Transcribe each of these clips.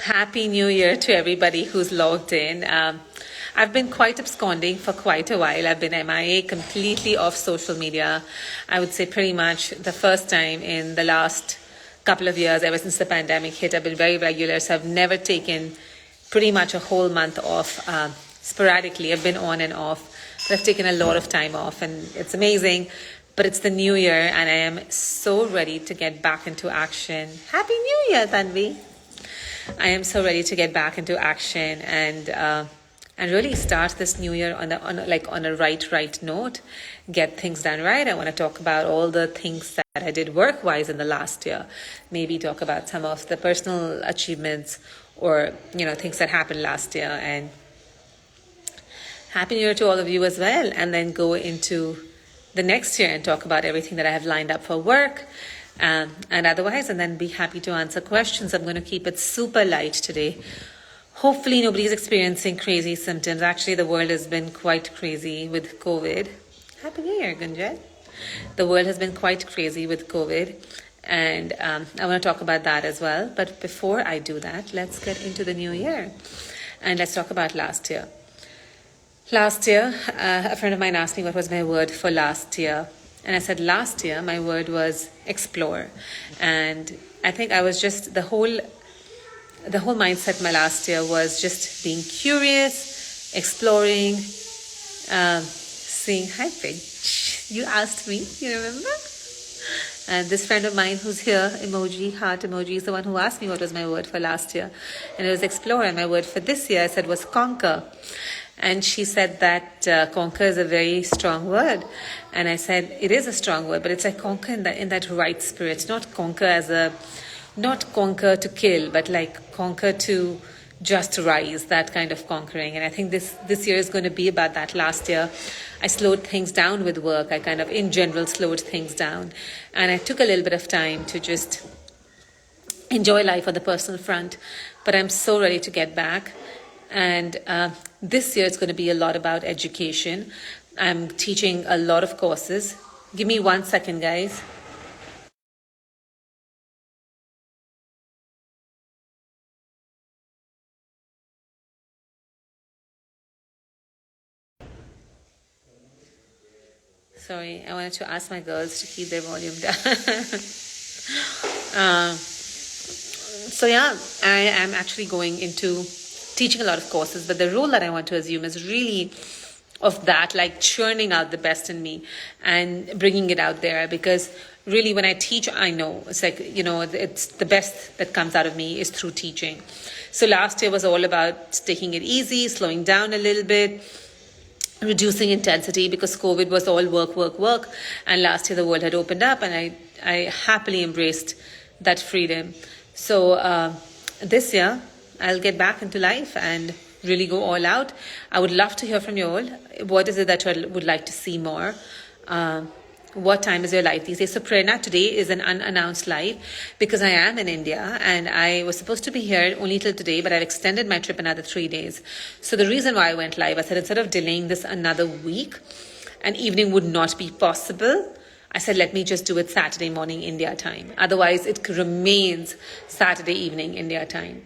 Happy New Year to everybody who's logged in. I've been quite absconding for quite a while. I've been MIA, completely off social media. I would say pretty much the first time in the last couple of years, ever since the pandemic hit. I've been very regular, so I've never taken pretty much a whole month off. Sporadically, I've been on and off, but I've taken a lot of time off, and it's amazing. But it's the new year, and I am so ready to get back into action. Happy New Year, Tanvi! I am so ready to get back into action and really start this new year on a right note, get things done right. I want to talk about all the things that I did work-wise in the last year. Maybe talk about some of the personal achievements or things that happened last year. And Happy New Year to all of you as well. And then go into the next year and talk about everything that I have lined up for work. And otherwise, and then be happy to answer questions. I'm going to keep it super light today. Hopefully nobody's experiencing crazy symptoms. Actually, the world has been quite crazy with COVID. Happy New Year, Gunjan. The world has been quite crazy with COVID. And I want to talk about that as well. But before I do that, let's get into the new year. And let's talk about last year. Last year, a friend of mine asked me what was my word for last year. And I said last year my word was explore. And I think I was just the whole mindset my last year was just being curious, exploring, seeing. Hi Pig, you asked me, you remember? And this friend of mine who's here, emoji, heart emoji, is the one who asked me what was my word for last year. And it was explore, and my word for this year I said was conquer. And she said that conquer is a very strong word. And I said, it is a strong word, but it's like conquer in that right spirit. Not conquer not conquer to kill, but like conquer to just rise, that kind of conquering. And I think this year is going to be about that. Last year, I slowed things down with work. I kind of, in general, slowed things down. And I took a little bit of time to just enjoy life on the personal front. But I'm so ready to get back. And this year it's going to be a lot about education. I'm teaching a lot of courses. Give me 1 second, guys. Sorry, I wanted to ask my girls to keep their volume down. So yeah, I am actually going into teaching a lot of courses, but the role that I want to assume is really of that, like churning out the best in me and bringing it out there. Because really when I teach, I know it's like, it's the best that comes out of me is through teaching. So last year was all about taking it easy, slowing down a little bit, reducing intensity, because COVID was all work. And last year the world had opened up, and I happily embraced that freedom. So this year, I'll get back into life and really go all out. I would love to hear from you all. What is it that you would like to see more? What time is your live these days? So Prerna, today is an unannounced live because I am in India and I was supposed to be here only till today, but I've extended my trip another 3 days. So the reason why I went live, I said instead of delaying this another week, an evening would not be possible. I said, let me just do it Saturday morning India time. Otherwise, it remains Saturday evening India time.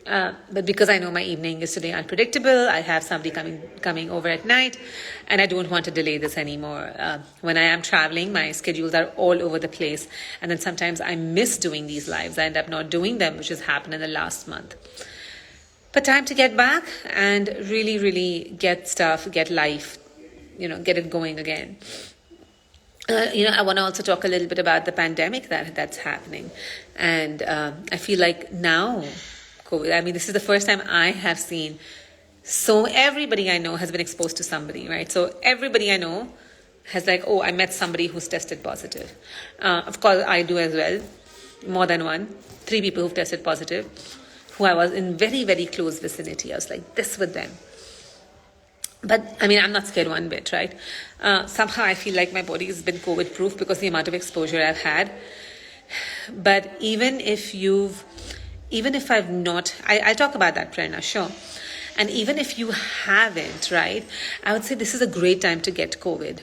But because I know my evening is today unpredictable, I have somebody coming over at night, and I don't want to delay this anymore. When I am traveling, my schedules are all over the place, and then sometimes I miss doing these lives. I end up not doing them, which has happened in the last month. But time to get back and really, really get life, get it going again. I want to also talk a little bit about the pandemic that's happening. And I feel like now, COVID, this is the first time I have seen, so everybody I know has been exposed to somebody, right? So everybody I know has I met somebody who's tested positive. Of course, I do as well, more than one, 3 people who've tested positive, who I was in very, very close vicinity. I was like this with them. But I'm not scared one bit, right? Somehow I feel like my body has been COVID proof because the amount of exposure I've had. But even if I've not, I'll talk about that, Prerna, sure. And even if you haven't, right, I would say this is a great time to get COVID.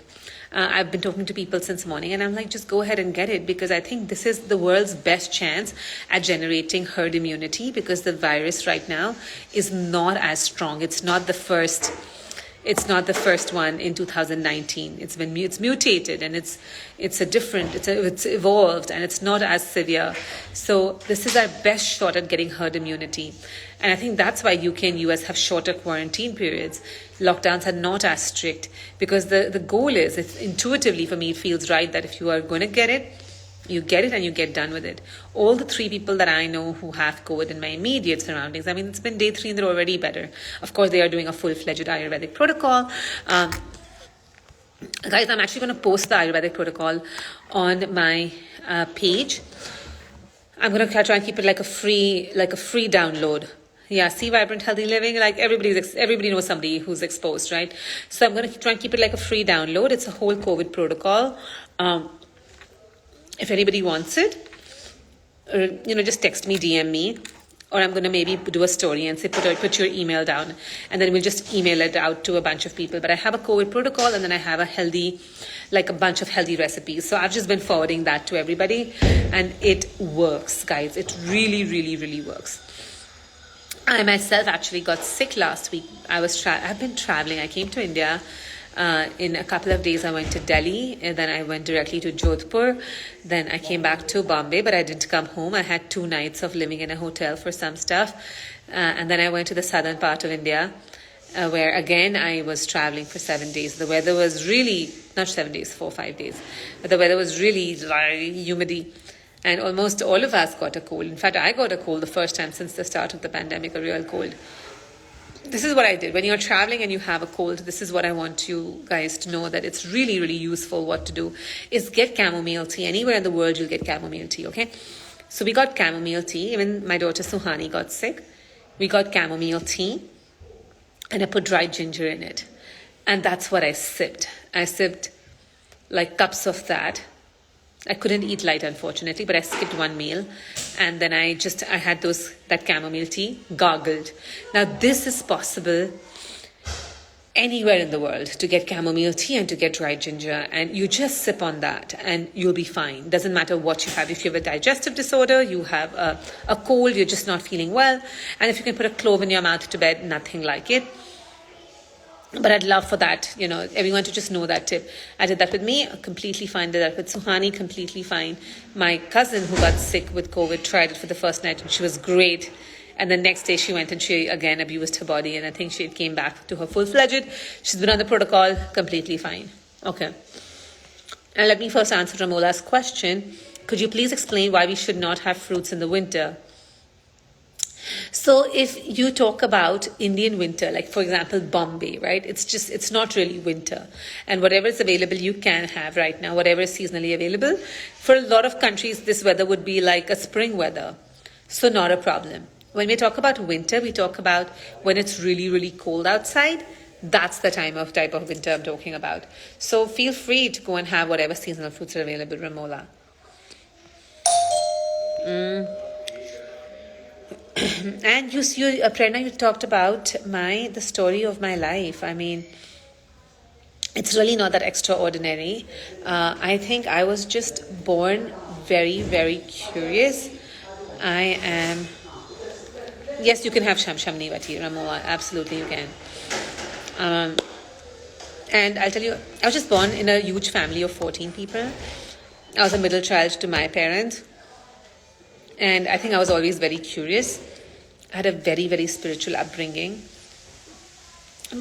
I've been talking to people since morning, and I'm like, just go ahead and get it, because I think this is the world's best chance at generating herd immunity, because the virus right now is not as strong. It's not the first one in 2019. It's mutated, and it's evolved, and it's not as severe. So this is our best shot at getting herd immunity. And I think that's why UK and US have shorter quarantine periods. Lockdowns are not as strict, because the goal is, intuitively for me, it feels right that if you are going to get it, you get it and you get done with it. All the 3 people that I know who have COVID in my immediate surroundings, I mean, it's been day 3 and they're already better. Of course, they are doing a full-fledged Ayurvedic protocol. Guys, I'm actually going to post the Ayurvedic protocol on my page. I'm going to try and keep it like a free download. Yeah, see, vibrant, healthy living. Like everybody knows somebody who's exposed, right? So I'm going to try and keep it like a free download. It's a whole COVID protocol. If anybody wants it, just text me, DM me, or I'm going to maybe do a story and say, put your email down, and then we'll just email it out to a bunch of people. But I have a COVID protocol, and then I have a bunch of healthy recipes. So I've just been forwarding that to everybody, and it works, guys. It really, really, really works. I myself actually got sick last week. I've been traveling. I came to India. In a couple of days, I went to Delhi, and then I went directly to Jodhpur. Then I came back to Bombay, but I didn't come home. I had 2 nights of living in a hotel for some stuff. And then I went to the southern part of India, where again, I was traveling for 7 days. The weather was really, not 7 days, 4 or 5 days. But the weather was really humid. And almost all of us got a cold. In fact, I got a cold the first time since the start of the pandemic, a real cold. This is what I did. When you're traveling and you have a cold, this is what I want you guys to know, that it's really, really useful. What to do is get chamomile tea. Anywhere in the world, you'll get chamomile tea, okay? So we got chamomile tea. Even my daughter Suhani got sick. We got chamomile tea, and I put dried ginger in it. And that's what I sipped. I sipped like cups of that. I couldn't eat light, unfortunately, but I skipped one meal. And then I had that chamomile tea, gargled. Now, this is possible anywhere in the world, to get chamomile tea and to get dried ginger. And you just sip on that and you'll be fine. Doesn't matter what you have. If you have a digestive disorder, you have a cold, you're just not feeling well. And if you can put a clove in your mouth to bed, nothing like it. But I'd love for that, everyone to just know that tip. I did that with me, completely fine. Did that with Suhani, completely fine. My cousin who got sick with COVID tried it for the first night and she was great. And the next day she went and she again abused her body, and I think she came back to her full-fledged. She's been on the protocol, completely fine. Okay. And let me first answer Ramola's question. Could you please explain why we should not have fruits in the winter? So if you talk about Indian winter, like for example, Bombay, right? It's not really winter. And whatever is available, you can have right now, whatever is seasonally available. For a lot of countries, this weather would be like a spring weather. So not a problem. When we talk about winter, we talk about when it's really, really cold outside. That's the type of winter I'm talking about. So feel free to go and have whatever seasonal fruits are available, Ramola. And you Prerna, you talked about the story of my life. I mean, it's really not that extraordinary. I think I was just born very, very curious. Yes, you can have Shamni Vati, Ramola. Absolutely, you can. And I'll tell you, I was just born in a huge family of 14 people. I was a middle child to my parents. And I think I was always very curious. I had a very, very spiritual upbringing.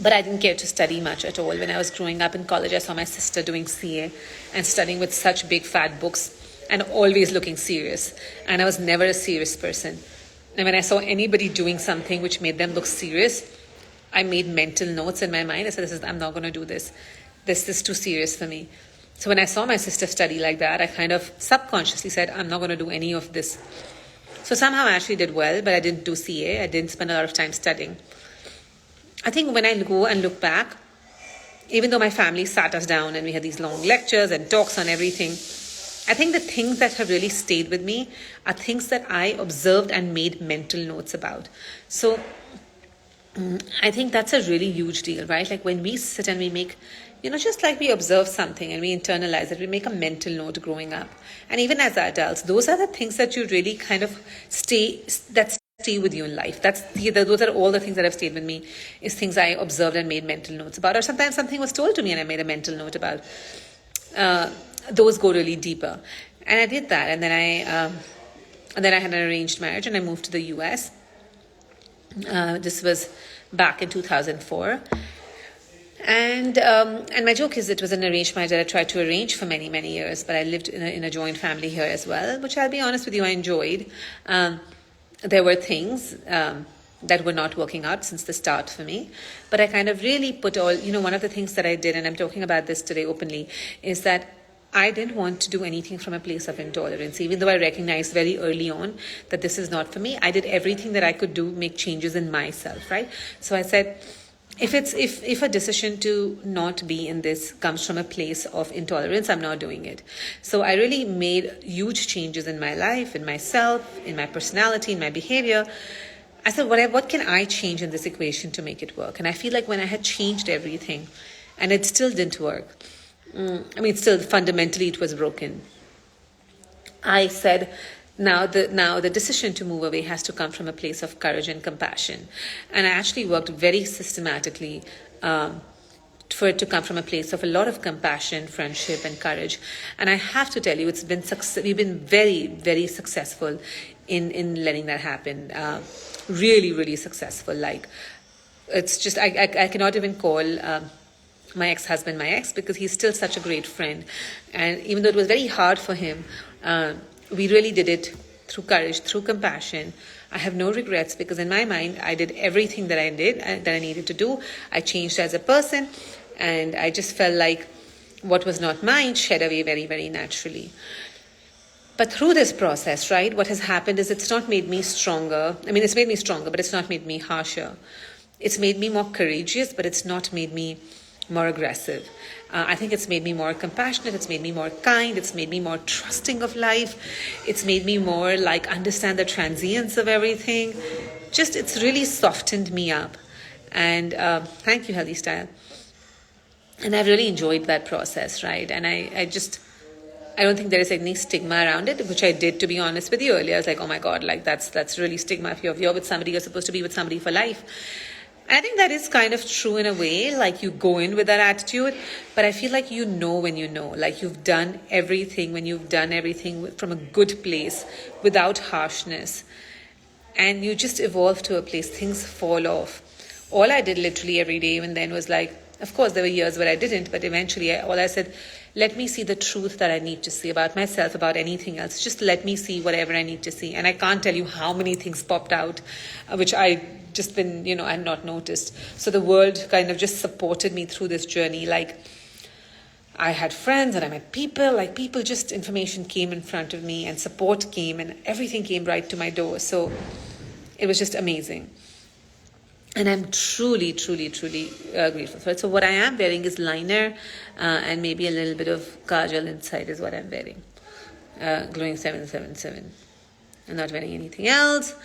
But I didn't care to study much at all. When I was growing up in college, I saw my sister doing CA and studying with such big fat books and always looking serious. And I was never a serious person. And when I saw anybody doing something which made them look serious, I made mental notes in my mind. I said, I'm not going to do this. This is too serious for me. So when I saw my sister study like that, I kind of subconsciously said, I'm not going to do any of this. So somehow I actually did well, but I didn't do CA. I didn't spend a lot of time studying. I think when I go and look back, even though my family sat us down and we had these long lectures and talks on everything, I think the things that have really stayed with me are things that I observed and made mental notes about. So I think that's a really huge deal, right? Like when we sit and we make just like we observe something and we internalize it, we make a mental note growing up. And even as adults, those are the things that you really kind of stay with you in life. Those are all the things that have stayed with me, is things I observed and made mental notes about. Or sometimes something was told to me and I made a mental note about. Those go really deeper. And I did that. And then I had an arranged marriage and I moved to the US. This was back in 2004. And my joke is, it was an arranged marriage that I tried to arrange for many, many years, but I lived in a joint family here as well, which I'll be honest with you, I enjoyed. There were things that were not working out since the start for me, but I kind of really put all, one of the things that I did, and I'm talking about this today openly, is that I didn't want to do anything from a place of intolerance. Even though I recognized very early on that this is not for me, I did everything that I could do, make changes in myself, right? So I said, if a decision to not be in this comes from a place of intolerance, I'm not doing it. So I really made huge changes in my life, in myself, in my personality, in my behavior. I said, what can I change in this equation to make it work? And I feel like when I had changed everything and it still didn't work, still fundamentally it was broken, I said, now the decision to move away has to come from a place of courage and compassion. And I actually worked very systematically for it to come from a place of a lot of compassion, friendship, and courage. And I have to tell you, we've been very, very successful in letting that happen. Really, really successful. Like, it's just, I cannot even call my ex-husband my ex, because he's still such a great friend. And even though it was very hard for him, we really did it through courage, through compassion. I have no regrets, because in my mind, I did everything that I did, that I needed to do. I changed as a person, and I just felt like what was not mine shed away very, very naturally. But through this process, right, what has happened is it's not made me stronger. It's made me stronger, but it's not made me harsher. It's made me more courageous, but it's not made me more aggressive. I think it's made me more compassionate. It's made me more kind. It's made me more trusting of life. It's made me more understand the transience of everything. It's really softened me up. And thank you, Healthy Style. And I've really enjoyed that process, right? And I don't think there is any stigma around it, which I did, to be honest with you earlier. I was like, oh my God, that's really stigma. If you're with somebody, you're supposed to be with somebody for life. I think that is kind of true in a way, you go in with that attitude, but I feel like when you know, you've done everything, when you've done everything from a good place, without harshness, and you just evolve to a place, things fall off. All I did literally every day even then was of course there were years where I didn't, but eventually all I said, let me see the truth that I need to see about myself, about anything else. Just let me see whatever I need to see. And I can't tell you how many things popped out, which I just been, I had not noticed. So the world kind of just supported me through this journey. I had friends and I met people, information came in front of me and support came and everything came right to my door. So it was just amazing. And I'm truly, truly, truly grateful for it. So what I am wearing is liner and maybe a little bit of kajal inside is what I'm wearing. Glowing 777. I'm not wearing anything else.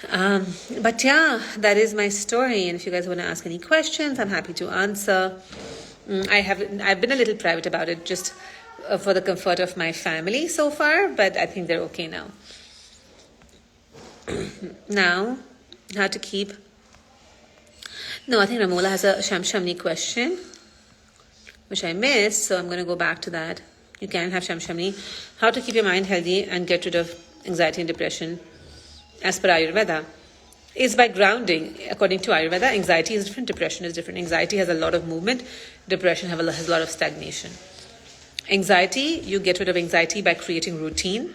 But yeah, that is my story. And if you guys want to ask any questions, I'm happy to answer. I've been a little private about it, just for the comfort of my family so far, but I think they're okay now. Now, how to keep... No, I think Ramola has a Shamshami question, which I missed, so I'm going to go back to that. You can have Shamshami. How to keep your mind healthy and get rid of anxiety and depression, as per Ayurveda, is by grounding. According to Ayurveda, anxiety is different, depression is different. Anxiety has a lot of movement, depression has a lot of stagnation. Anxiety, you get rid of anxiety by creating routine,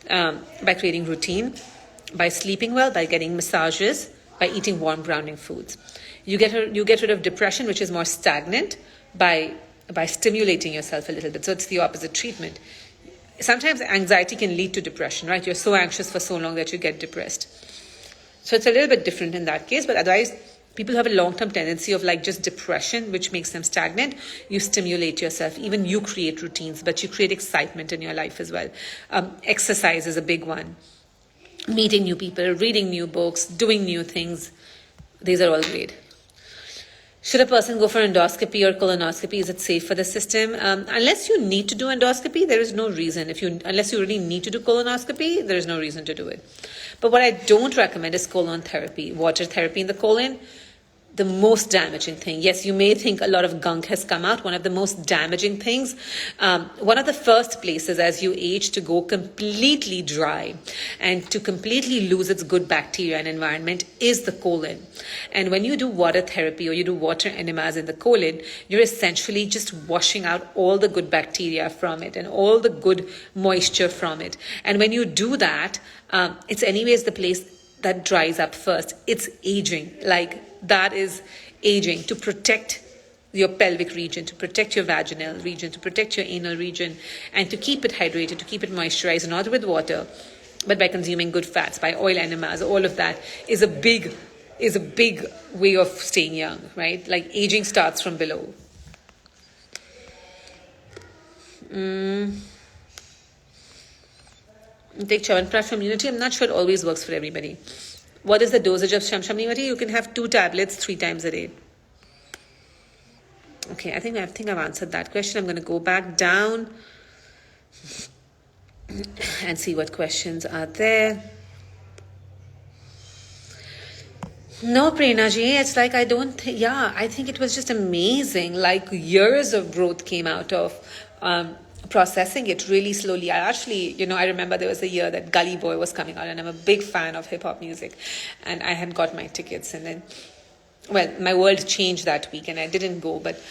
by sleeping well, by getting massages, by eating warm grounding foods. You get rid of depression, which is more stagnant, by stimulating yourself a little bit. So it's the opposite treatment. Sometimes anxiety can lead to depression, right? You're so anxious for so long that you get depressed. So it's a little bit different in that case, but otherwise people have a long-term tendency of just depression, which makes them stagnant. You stimulate yourself. Even you create routines, but you create excitement in your life as well. Exercise is a big one. Meeting new people, reading new books, doing new things. These are all great. Should a person go for endoscopy or colonoscopy? Is it safe for the system? Unless you need to do endoscopy, there is no reason. Unless you really need to do colonoscopy, there is no reason to do it. But what I don't recommend is colon therapy, water therapy in the colon. The most damaging thing. Yes, you may think a lot of gunk has come out. One of the most damaging things, one of the first places as you age to go completely dry and to completely lose its good bacteria and environment is the colon. And when you do water therapy or you do water enemas in the colon, you're essentially just washing out all the good bacteria from it and all the good moisture from it. And when you do that, it's anyways the place that dries up first. It's aging. That is aging to protect your pelvic region, to protect your vaginal region, to protect your anal region, and to keep it hydrated, to keep it moisturized, not with water, but by consuming good fats, by oil enemas. All of that is a big way of staying young, right? Like aging starts from below. Take Chyawanprash from Unity. I'm not sure it always works for everybody. What is the dosage of Shamshamnivati? You can have 2 tablets 3 times a day. Okay, I think I've answered that question. I'm going to go back down and see what questions are there. No, Prerna ji, it's like I think it was just amazing. Like years of growth came out of processing it really slowly. I remember there was a year that Gully Boy was coming out, and I'm a big fan of hip hop music, and I had got my tickets, and then, my world changed that week, and I didn't go. But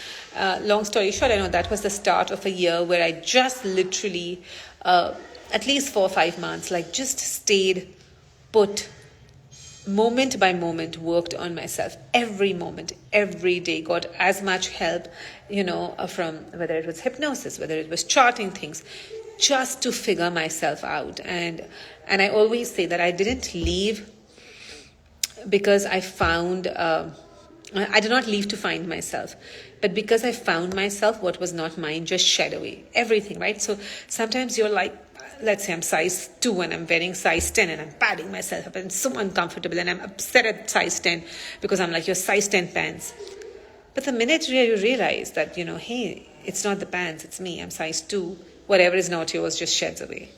long story short, I know that was the start of a year where I just literally, at least 4 or 5 months, just stayed put. Moment by moment, worked on myself every moment, every day, got as much help, from whether it was hypnosis, whether it was charting things, just to figure myself out. And I always say that I didn't leave because I did not leave to find myself, but because I found myself, what was not mine just shed away. Everything, right? So sometimes you're like, let's say I'm size 2 and I'm wearing size 10 and I'm padding myself up and I'm so uncomfortable and I'm upset at size 10 because I'm like, you're size 10 pants. But the minute you realize that, hey, it's not the pants, it's me, I'm size 2, whatever is not yours just sheds away.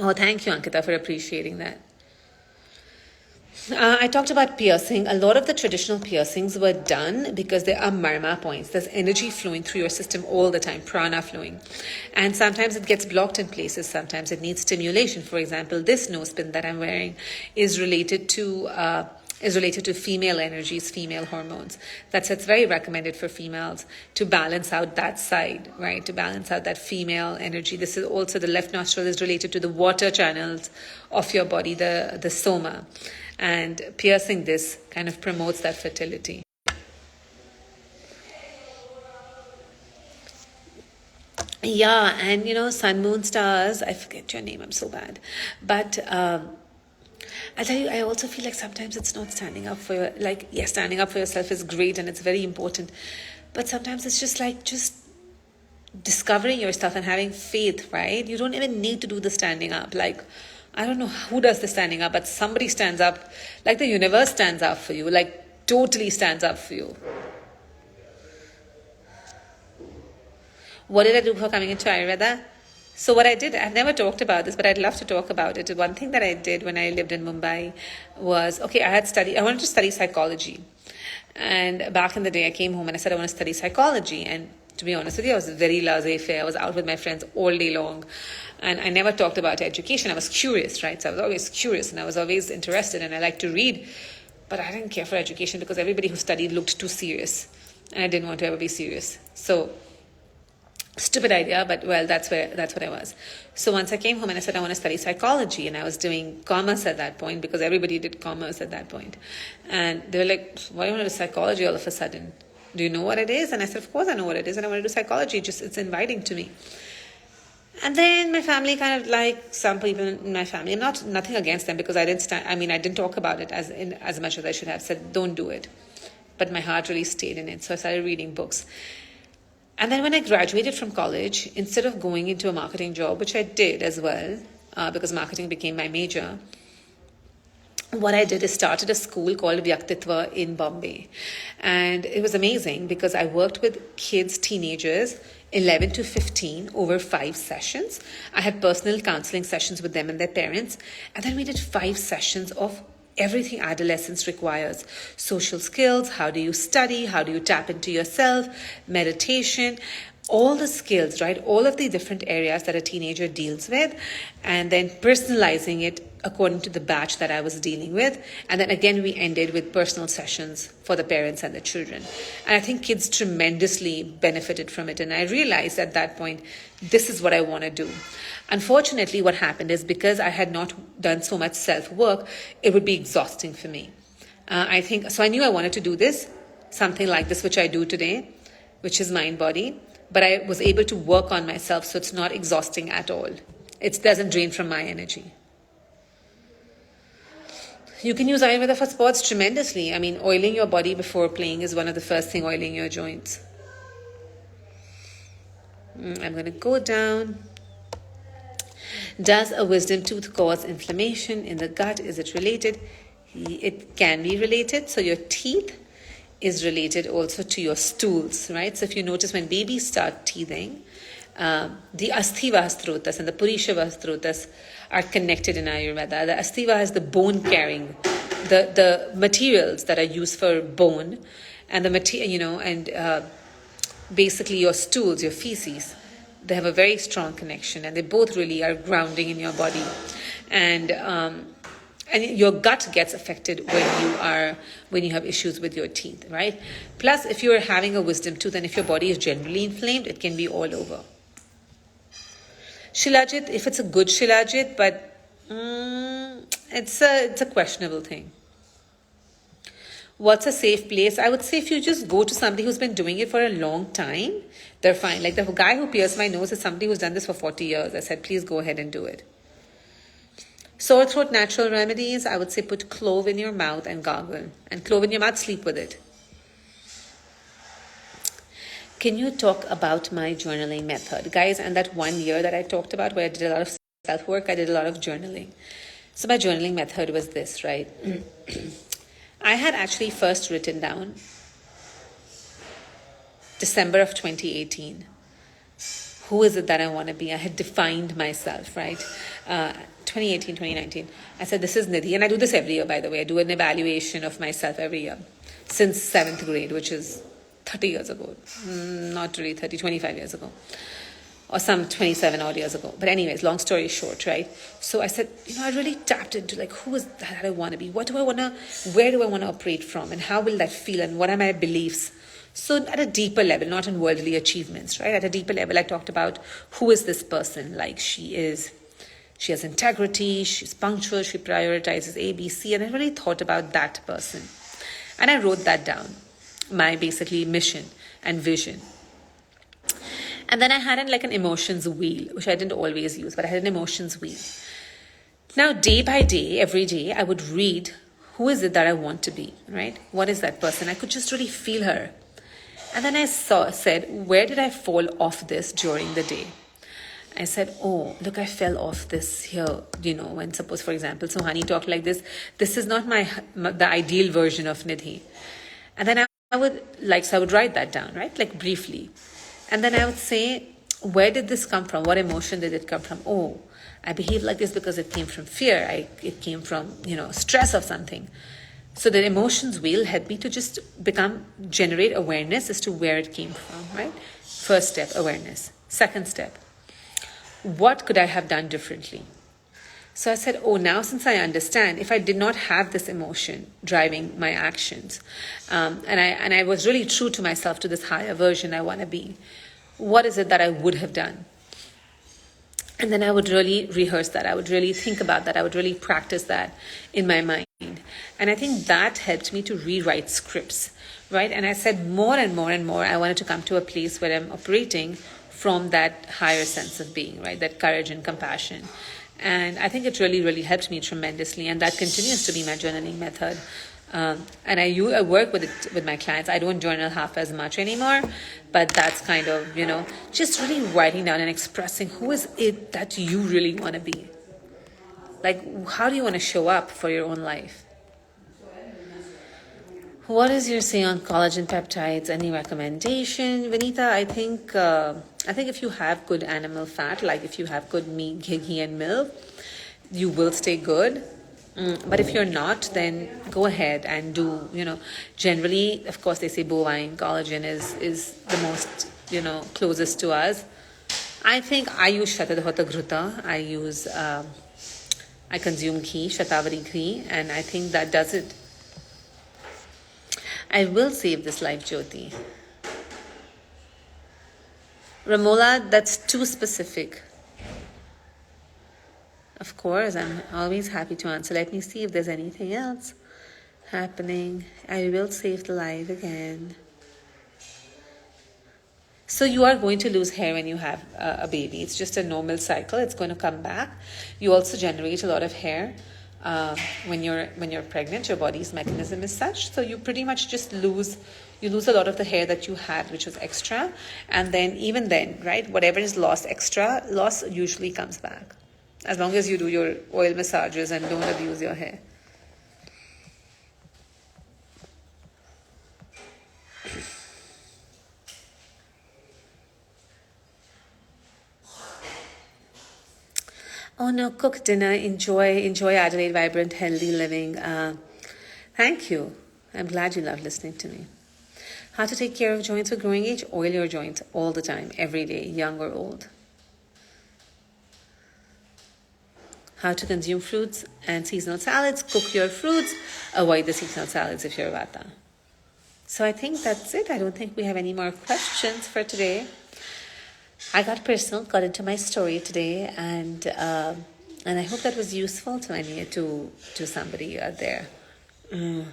Oh, thank you, Ankita, for appreciating that. I talked about piercing. A lot of the traditional piercings were done because there are marma points. There's energy flowing through your system all the time, prana flowing. And sometimes it gets blocked in places. Sometimes it needs stimulation. For example, this nose pin that I'm wearing is related to female energies, female hormones. It's very recommended for females to balance out that side, right? To balance out that female energy. This is also, the left nostril is related to the water channels of your body, the soma. And piercing this kind of promotes that fertility. Yeah, and sun, moon, stars, I forget your name, I'm so bad. But I tell you, I also feel like sometimes it's not standing up for standing up for yourself is great and it's very important. But sometimes it's just discovering your stuff and having faith, right? You don't even need to do the standing up. I don't know who does the standing up, but somebody stands up, the universe stands up for you, totally stands up for you. What did I do for coming into Ayurveda? So what I did, I've never talked about this, but I'd love to talk about it. One thing that I did when I lived in Mumbai was, I wanted to study psychology. And back in the day, I came home and I said, I want to study psychology. And to be honest with you, I was very laissez-faire. I was out with my friends all day long. And I never talked about education. I was curious, right? So I was always curious and I was always interested and I liked to read. But I didn't care for education because everybody who studied looked too serious. And I didn't want to ever be serious. So, stupid idea, but that's what I was. So once I came home and I said, I want to study psychology. And I was doing commerce at that point because everybody did commerce at that point. And they were like, why do you want to do psychology all of a sudden? Do you know what it is? And I said, of course I know what it is. And I want to do psychology. It's inviting to me. And then my family some people in my family, nothing against them because I didn't talk about it as much as I should have, said, don't do it. But my heart really stayed in it. So I started reading books. And then when I graduated from college, instead of going into a marketing job, which I did as well, because marketing became my major, what I did is started a school called Vyaktitva in Bombay. And it was amazing because I worked with kids, teenagers, 11 to 15 over 5 sessions. I had personal counseling sessions with them and their parents. And then we did 5 sessions of everything adolescence requires. Social skills, how do you study, how do you tap into yourself, meditation, all the skills, right? All of the different areas that a teenager deals with, and then personalizing it according to the batch that I was dealing with. And then again, we ended with personal sessions for the parents and the children. And I think kids tremendously benefited from it. And I realized at that point, this is what I want to do. Unfortunately, what happened is because I had not done so much self-work, it would be exhausting for me. I think, so I knew I wanted to do this, something like this, which I do today, which is mind body. But I was able to work on myself so it's not exhausting at all. It doesn't drain from my energy. You can use Ayurveda for sports tremendously. I mean, oiling your body before playing is one of the first things, oiling your joints. I'm going to go down. Does a wisdom tooth cause inflammation in the gut? Is it related? It can be related. So your teeth is related also to your stools, right? So if you notice when babies start teething, the asthivahastrotas and the purishavahastrotas are connected in Ayurveda. The astiva has the bone carrying, the materials that are used for bone, and the material, basically your stools, your feces, they have a very strong connection, and they both really are grounding in your body, and your gut gets affected when you have issues with your teeth, right? Plus, if you're having a wisdom tooth and if your body is generally inflamed, it can be all over. Shilajit, if it's a good Shilajit, but it's a questionable thing. What's a safe place? I would say if you just go to somebody who's been doing it for a long time, they're fine. Like the guy who pierced my nose is somebody who's done this for 40 years. I said, please go ahead and do it. Sore throat natural remedies, I would say put clove in your mouth and gargle. And clove in your mouth, sleep with it. Can you talk about my journaling method? Guys, and that 1 year that I talked about where I did a lot of self-work, I did a lot of journaling. So my journaling method was this, right? I had actually first written down December of 2018. Who is it that I want to be? I had defined myself, right? 2018, 2019. I said, this is Nidhi. And I do this every year, by the way. I do an evaluation of myself every year since 7th grade, which is 30 years ago. Not really 30, 25 years ago. Or some 27 odd years ago. But anyways, long story short, right? So I said, I really tapped into like, who is that I want to be? What do I want to, where do I want to operate from? And how will that feel? And what are my beliefs? So at a deeper level, not in worldly achievements, right? At a deeper level, I talked about who is this person? Like she has integrity, she's punctual, she prioritizes A, B, C. And I really thought about that person. And I wrote that down, my basically mission and vision. And then I had like an emotions wheel, which I didn't always use, but I had an emotions wheel. Now, day by day, every day, I would read, who is it that I want to be, right? What is that person? I could just really feel her. And then I said, where did I fall off this during the day? I said, oh, look, I fell off this here, when suppose, for example, Suhani talked like this is not the ideal version of Nidhi. And then I would write that down, right? Like briefly. And then I would say, where did this come from? What emotion did it come from? Oh, I behaved like this because it came from fear. It came from, stress of something. So the emotions wheel helped me to just generate awareness as to where it came from, right? First step, awareness. Second step, what could I have done differently? So I said, oh, now since I understand, if I did not have this emotion driving my actions, and I was really true to myself, to this higher version I want to be, what is it that I would have done? And then I would really rehearse that. I would really think about that. I would really practice that in my mind. And I think that helped me to rewrite scripts, right? And I said more and more and more, I wanted to come to a place where I'm operating from that higher sense of being, right? That courage and compassion. And I think it really, really helped me tremendously. And that continues to be my journaling method. And I work with it with my clients. I don't journal half as much anymore, but that's kind of, just really writing down and expressing who is it that you really want to be. Like, how do you want to show up for your own life? What is your say on collagen peptides? Any recommendation, Vinita? I think if you have good animal fat, like if you have good meat, ghee and milk, you will stay good. But if you're not, then go ahead and do, generally, of course, they say bovine collagen is the most, closest to us. I think I use Shatadhota Ghruta. I consume ghee, Shatavari ghee, and I think that does it. I will save this life, Jyoti. Ramola, that's too specific. Of course, I'm always happy to answer. Let me see if there's anything else happening. I will save the life again. So you are going to lose hair when you have a baby. It's just a normal cycle. It's going to come back. You also generate a lot of hair when you're pregnant. Your body's mechanism is such, so you pretty much just lose a lot of the hair that you had, which was extra, and then even then, right, whatever is lost usually comes back, as long as you do your oil massages and don't abuse your hair. Oh no, cook dinner, enjoy Adelaide, vibrant, healthy living. Thank you. I'm glad you love listening to me. How to take care of joints with growing age? Oil your joints all the time, every day, young or old. How to consume fruits and seasonal salads? Cook your fruits, avoid the seasonal salads if you're Vata. So I think that's it. I don't think we have any more questions for today. I got personal, got into my story today, and I hope that was useful to somebody out there. And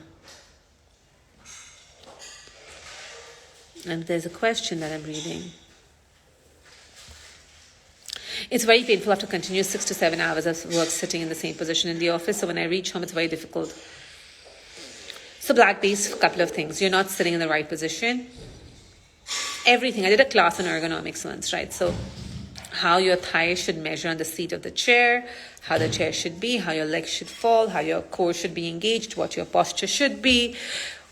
there's a question that I'm reading. It's very painful after continuous 6 to 7 hours of work sitting in the same position in the office. So when I reach home, it's very difficult. So black base, a couple of things. You're not sitting in the right position. Everything. I did a class on ergonomics once, right? So how your thighs should measure on the seat of the chair, how the chair should be, how your legs should fall, how your core should be engaged, what your posture should be.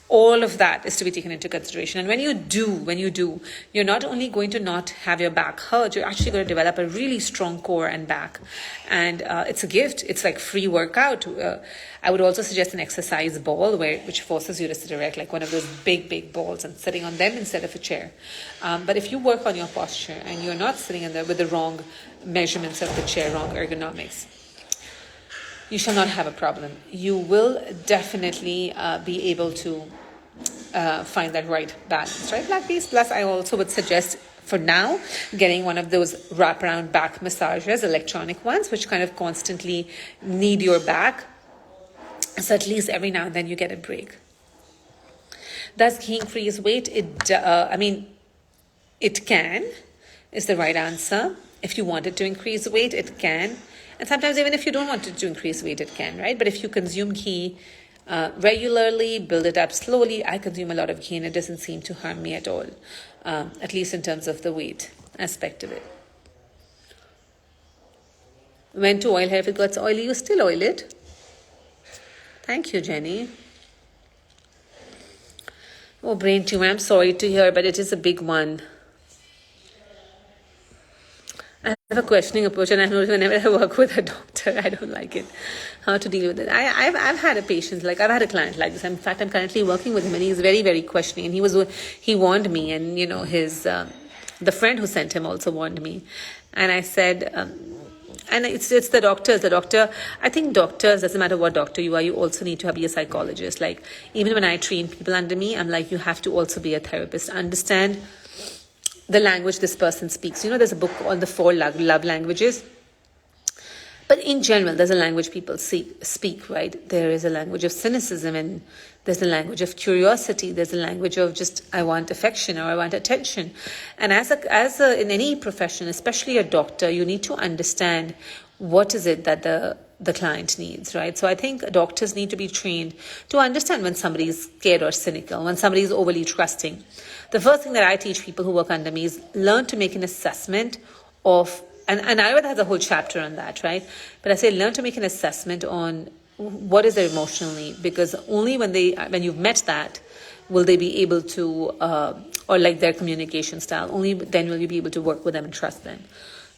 All of that is to be taken into consideration. And when you do, you're not only going to not have your back hurt, you're actually going to develop a really strong core and back. And it's a gift. It's like free workout. I would also suggest an exercise ball which forces you to sit erect, like one of those big balls, and sitting on them instead of a chair. But if you work on your posture and you're not sitting in there with the wrong measurements of the chair, wrong ergonomics, you shall not have a problem. You will definitely be able to find that right balance, right? Black base. Plus, I also would suggest for now getting one of those wraparound back massages, electronic ones, which kind of constantly knead your back. So at least every now and then you get a break. Does ghee increase weight? It can, is the right answer. If you want it to increase weight, it can. And sometimes even if you don't want it to increase weight, it can, right? But if you consume ghee regularly, build it up slowly. I consume a lot of ghee and it doesn't seem to harm me at all, at least in terms of the weight aspect of it. When to oil hair, if it gets oily, you still oil it. Thank you, Jenny. Oh, brain tumor, I'm sorry to hear, but it is a big one. I have a questioning approach, and I know whenever I work with a doctor, I don't like it. How to deal with it? I've had a patient, I've had a client like this. In fact, I'm currently working with him, and he's very, very questioning. And he warned me, and his the friend who sent him also warned me. And I said, and it's the doctors. The doctor, I think doctors, doesn't matter what doctor you are, you also need to be a psychologist. Like, even when I train people under me, I'm like, you have to also be a therapist. Understand the language this person speaks. There's a book called The 4 Love Languages. But in general, there's a language people speak, right? There is a language of cynicism, and there's a language of curiosity. There's a language of just, I want affection or I want attention. And as in any profession, especially a doctor, you need to understand what is it that the client needs, right? So I think doctors need to be trained to understand when somebody is scared or cynical, when somebody is overly trusting. The first thing that I teach people who work under me is learn to make an assessment of and Ayurveda has a whole chapter on that, right? But I say learn to make an assessment on what is their emotional need, because only when you've met that will they be able to, or like their communication style, only then will you be able to work with them and trust them.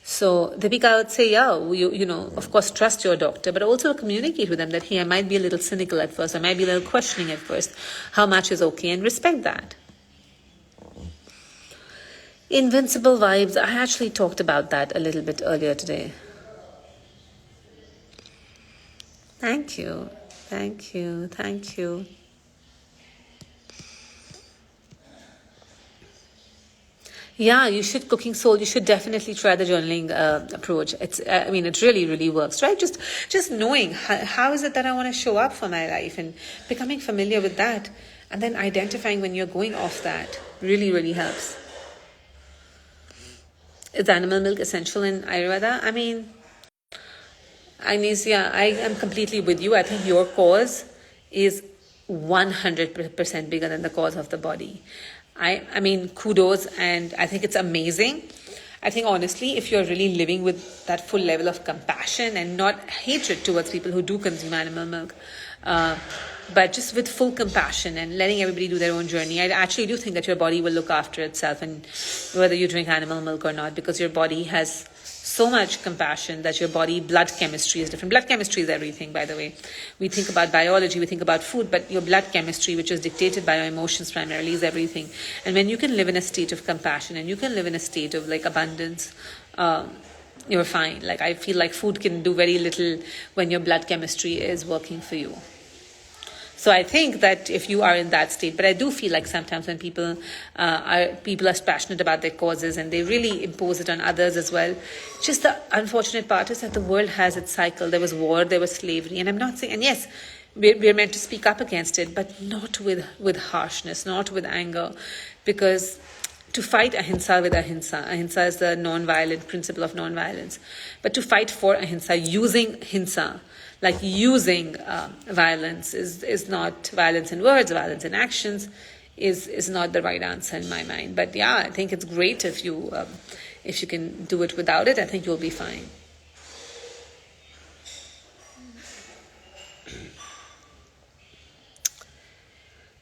So Deepika, I would say, yeah, you know, of course, trust your doctor, but also communicate with them that, hey, I might be a little cynical at first, I might be a little questioning at first, how much is okay, and respect that. Invincible vibes, I actually talked about that a little bit earlier today. Thank you. Thank you. Thank you. Yeah, you should, Cooking Soul, you should definitely try the journaling approach. I mean, it really, really works, right? Just knowing how is it that I want to show up for my life, and becoming familiar with that, and then identifying when you're going off that really, really helps. Is animal milk essential in Ayurveda? I mean, Agnesia, I am completely with you. I think your cause is 100% bigger than the cause of the body. I mean, kudos, and I think it's amazing. I think honestly, if you're really living with that full level of compassion and not hatred towards people who do consume animal milk, but just with full compassion and letting everybody do their own journey, I actually do think that your body will look after itself, and whether you drink animal milk or not, because your body has so much compassion that your body blood chemistry is different. Blood chemistry is everything, by the way. We think about biology, we think about food, but your blood chemistry, which is dictated by your emotions primarily, is everything. And when you can live in a state of compassion and you can live in a state of like abundance, you're fine. Like, I feel like food can do very little when your blood chemistry is working for you. So I think that if you are in that state, but I do feel like sometimes when people are passionate about their causes and they really impose it on others as well, just the unfortunate part is that the world has its cycle. There was war, there was slavery, and I'm not saying, and yes, we're meant to speak up against it, but not with harshness, not with anger, because to fight ahimsa with ahimsa is the non-violent principle of non-violence, but to fight for ahimsa using hinsa, like using violence, is not violence in words, violence in actions, is not the right answer in my mind. But yeah, I think it's great if you can do it without it. I think you'll be fine.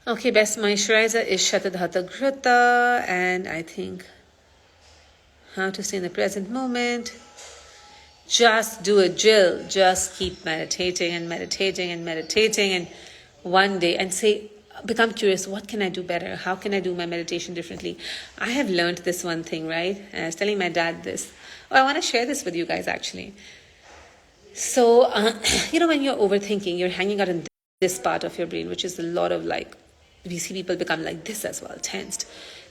Okay, best moisturizer is Shatadhata Ghruta, and I think how to stay in the present moment. Just do it, Jill. Just keep meditating and meditating and meditating, and one day, and say, become curious, what can I do better? How can I do my meditation differently? I have learned this one thing, right? And I was telling my dad this. Oh, I want to share this with you guys, actually. So, when you're overthinking, you're hanging out in this part of your brain, which is a lot of like, we see people become like this as well, tensed.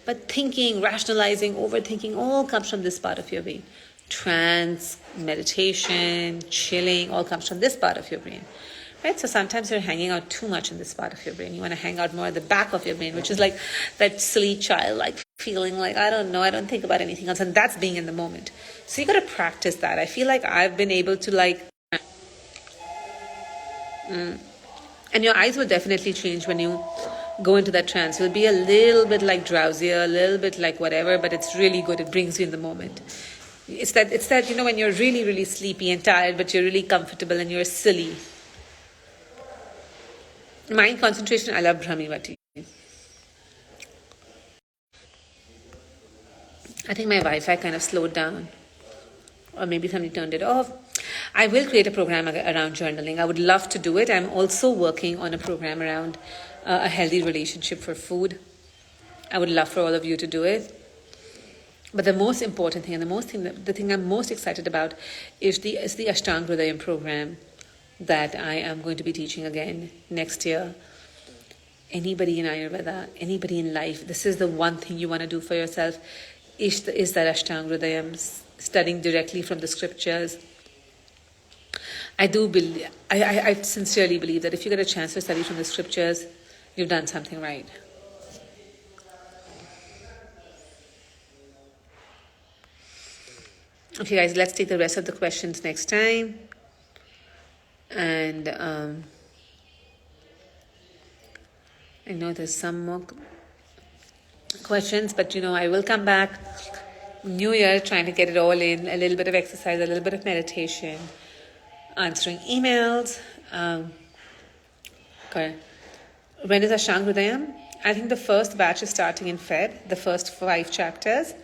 But thinking, rationalizing, overthinking, all comes from this part of your brain. Trance, meditation, chilling, all comes from this part of your brain, right? So sometimes you're hanging out too much in this part of your brain. You want to hang out more at the back of your brain, which is like that silly child, like feeling like, I don't know, I don't think about anything else. And that's being in the moment. So you got to practice that. I feel like I've been able to and your eyes will definitely change when you go into that trance. You'll be a little bit like drowsier, a little bit like whatever, but it's really good. It brings you in the moment. It's that when you're really, really sleepy and tired, but you're really comfortable and you're silly. Mind concentration, I love Brahmivati. I think my Wi-Fi kind of slowed down, or maybe somebody turned it off. I will create a program around journaling. I would love to do it. I'm also working on a program around a healthy relationship for food. I would love for all of you to do it. But the most important thing, and the thing I'm most excited about is the Ashtanga Hridayam program that I am going to be teaching again next year. Anybody in Ayurveda, anybody in life, this is the one thing you want to do for yourself, is that Ashtanga Hridayam, studying directly from the scriptures. I sincerely believe that if you get a chance to study from the scriptures, you've done something right. Okay, guys, let's take the rest of the questions next time. And I know there's some more questions, but I will come back New Year, trying to get it all in, a little bit of exercise, a little bit of meditation, answering emails. Okay. When is Ashtanga Hridayam? I think the first batch is starting in Feb, the first 5 chapters,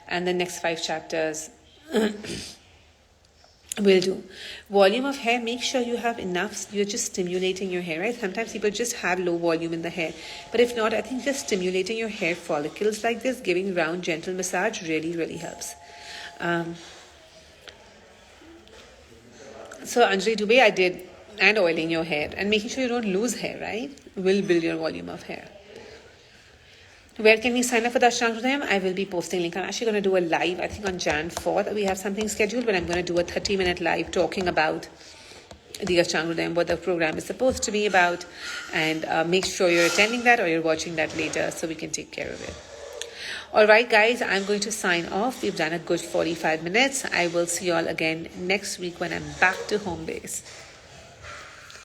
and the next 5 chapters will do. Volume of hair, make sure you have enough. You're just stimulating your hair, right? Sometimes people just have low volume in the hair, but if not, I think just stimulating your hair follicles like this, giving round gentle massage really helps. So Anjali Dubey, I did, and oiling your hair and making sure you don't lose hair, right, will build your volume of hair. Where can we sign up for the Ashtanga Hridayam? I will be posting link. I'm actually going to do a live, I think on Jan 4th. We have something scheduled, but I'm going to do a 30-minute live talking about the Ashtanga Hridayam, what the program is supposed to be about. And make sure you're attending that or you're watching that later so we can take care of it. All right, guys, I'm going to sign off. We've done a good 45 minutes. I will see you all again next week when I'm back to home base.